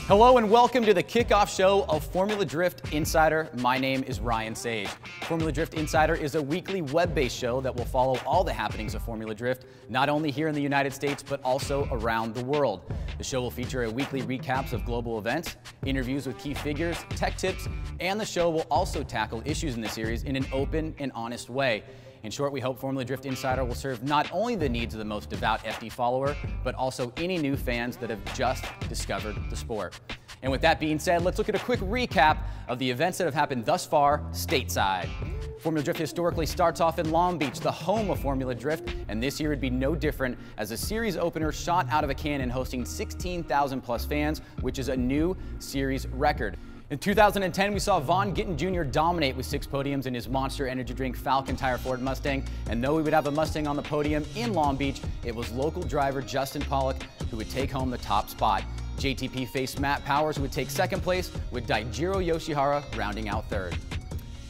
Hello and welcome to the kickoff show of Formula Drift Insider. My name is Ryan Sage. Formula Drift Insider is a weekly web-based show that will follow all the happenings of Formula Drift, not only here in the United States, but also around the world. The show will feature a weekly recaps of global events, interviews with key figures, tech tips, and the show will also tackle issues in the series in an open and honest way. In short, we hope Formula Drift Insider will serve not only the needs of the most devout FD follower, but also any new fans that have just discovered the sport. And with that being said, let's look at a quick recap of the events that have happened thus far stateside. Formula Drift historically starts off in Long Beach, the home of Formula Drift, and this year would be no different as a series opener shot out of a cannon hosting 16,000 plus fans, which is a new series record. In 2010, we saw Vaughn Gittin Jr. dominate with 6 podiums in his Monster Energy Drink Falcon Tire Ford Mustang. And though we would have a Mustang on the podium in Long Beach, it was local driver Justin Pollock who would take home the top spot. JTP faced Matt Powers, who would take second place, with Daijiro Yoshihara rounding out third.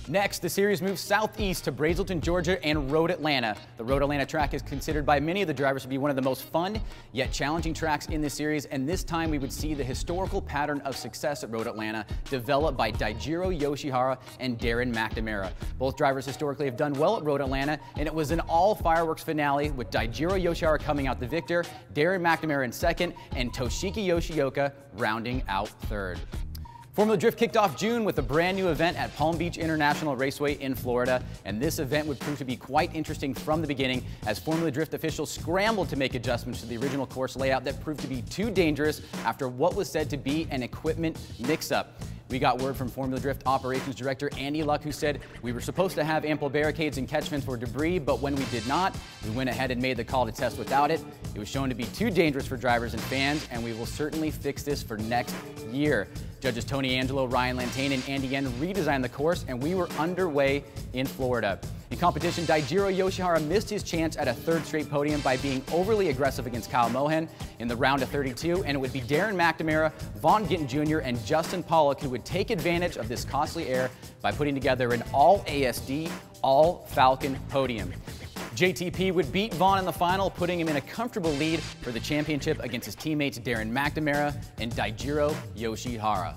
Next, the series moves southeast to Brazelton, Georgia and Road Atlanta. The Road Atlanta track is considered by many of the drivers to be one of the most fun yet challenging tracks in this series, and this time we would see the historical pattern of success at Road Atlanta developed by Daijiro Yoshihara and Darren McNamara. Both drivers historically have done well at Road Atlanta, and it was an all-fireworks finale with Daijiro Yoshihara coming out the victor, Darren McNamara in second, and Toshiki Yoshioka rounding out third. Formula Drift kicked off June with a brand new event at Palm Beach International Raceway in Florida, and this event would prove to be quite interesting from the beginning as Formula Drift officials scrambled to make adjustments to the original course layout that proved to be too dangerous after what was said to be an equipment mix-up. We got word from Formula Drift Operations Director Andy Luck, who said, "We were supposed to have ample barricades and catchments for debris, but when we did not, we went ahead and made the call to test without it. It was shown to be too dangerous for drivers and fans, and we will certainly fix this for next year." Judges Tony Angelo, Ryan Lantane, and Andy Yen redesigned the course, and we were underway in Florida. In competition, Daijiro Yoshihara missed his chance at a third straight podium by being overly aggressive against Kyle Mohan in the round of 32, and it would be Darren McNamara, Vaughn Gittin Jr., and Justin Pollock who would take advantage of this costly error by putting together an all-ASD, all-Falcon podium. JTP would beat Vaughn in the final, putting him in a comfortable lead for the championship against his teammates Darren McNamara and Daijiro Yoshihara.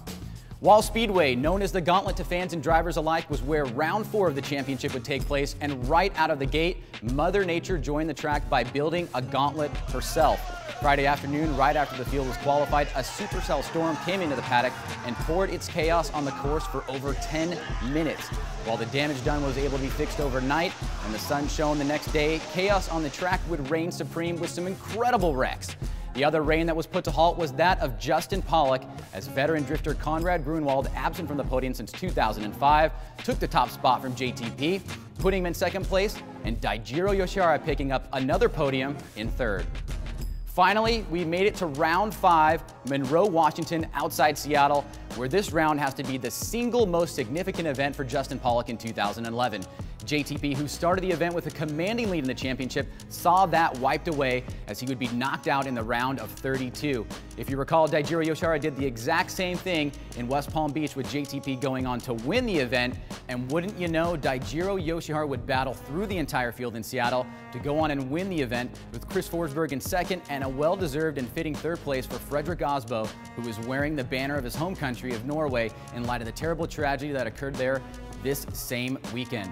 Wall Speedway, known as the Gauntlet to fans and drivers alike, was where round 4 of the championship would take place, and right out of the gate, Mother Nature joined the track by building a gauntlet herself. Friday afternoon, right after the field was qualified, a supercell storm came into the paddock and poured its chaos on the course for over 10 minutes. While the damage done was able to be fixed overnight and the sun shone the next day, chaos on the track would reign supreme with some incredible wrecks. The other reign that was put to halt was that of Justin Pollock, as veteran drifter Conrad Grunwald, absent from the podium since 2005, took the top spot from JTP, putting him in second place, and Daijiro Yoshihara picking up another podium in third. Finally, we made it to round 5, Monroe, Washington, outside Seattle, where this round has to be the single most significant event for Justin Pollock in 2011. JTP, who started the event with a commanding lead in the championship, saw that wiped away as he would be knocked out in the round of 32. If you recall, Daijiro Yoshihara did the exact same thing in West Palm Beach with JTP going on to win the event, and wouldn't you know, Daijiro Yoshihara would battle through the entire field in Seattle to go on and win the event, with Chris Forsberg in second and a well-deserved and fitting third place for Fredrik Osbo, who was wearing the banner of his home country of Norway in light of the terrible tragedy that occurred there this same weekend.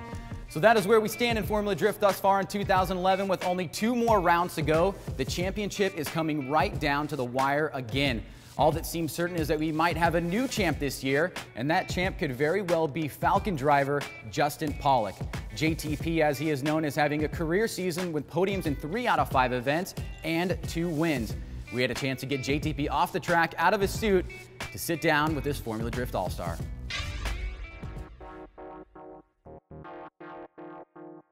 So that is where we stand in Formula Drift thus far in 2011. With only 2 more rounds to go, the championship is coming right down to the wire again. All that seems certain is that we might have a new champ this year, and that champ could very well be Falcon driver Justin Pollock. JTP, as he is known, is having a career season with podiums in 3 out of 5 events and 2 wins. We had a chance to get JTP off the track, out of his suit, to sit down with this Formula Drift All-Star.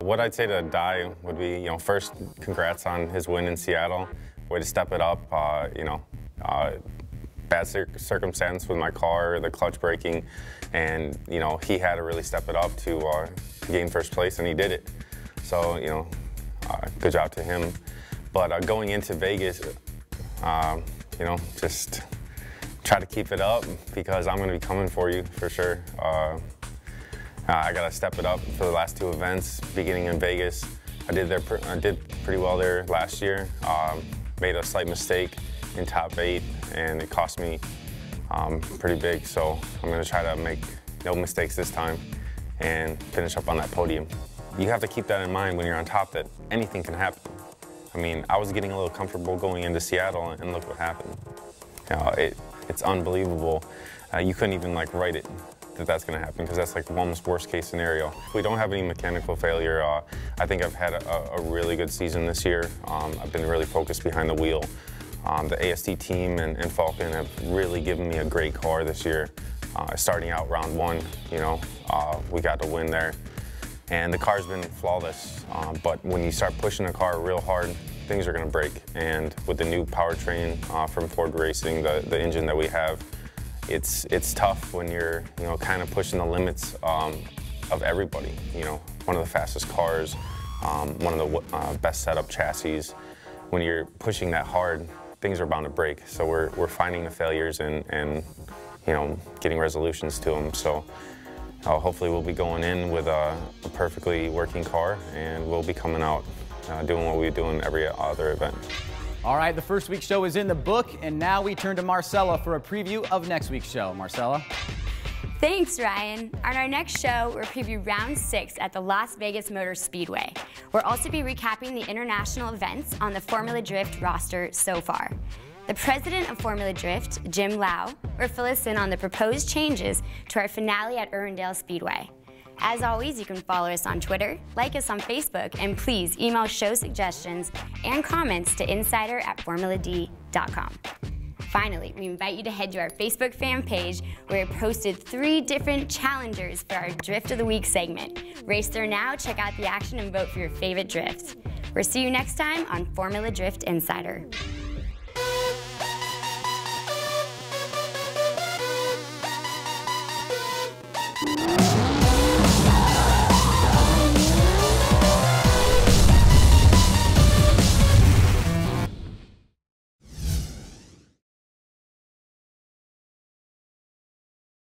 What I'd say to Dai would be, first, congrats on his win in Seattle. Way to step it up. Bad circumstance with my car, the clutch braking, and he had to really step it up to gain first place, and he did it. So good job to him. But going into Vegas, just try to keep it up because I'm going to be coming for you for sure. I got to step it up for the last 2 events, beginning in Vegas. I did pretty well there last year. Made a slight mistake in top 8, and it cost me pretty big. So I'm going to try to make no mistakes this time and finish up on that podium. You have to keep that in mind when you're on top, that anything can happen. I mean, I was getting a little comfortable going into Seattle, and look what happened. You know, it's unbelievable. You couldn't even like write it that that's going to happen, because that's like the almost worst case scenario. If we don't have any mechanical failure, I think I've had a really good season this year. I've been really focused behind the wheel. The ASD team and Falcon have really given me a great car this year. Starting out round 1, you know, we got to win there. And the car's been flawless, but when you start pushing the car real hard, things are going to break. And with the new powertrain from Ford Racing, the engine that we have, it's tough when you're, you know, kind of pushing the limits of everybody. You know, one of the fastest cars, one of the best setup chassis. When you're pushing that hard, things are bound to break. So we're finding the failures and you know, getting resolutions to them. So hopefully we'll be going in with a perfectly working car, and we'll be coming out doing what we do in every other event. All right, the first week's show is in the book, and now we turn to Marcella for a preview of next week's show. Marcella? Thanks, Ryan. On our next show, we'll preview round 6 at the Las Vegas Motor Speedway. We'll also be recapping the international events on the Formula Drift roster so far. The president of Formula Drift, Jim Lau, will fill us in on the proposed changes to our finale at Irwindale Speedway. As always, you can follow us on Twitter, like us on Facebook, and please email show suggestions and comments to insider@formulad.com. Finally, we invite you to head to our Facebook fan page, where we posted 3 different challengers for our Drift of the Week segment. Race there now, check out the action, and vote for your favorite drift. We'll see you next time on Formula Drift Insider.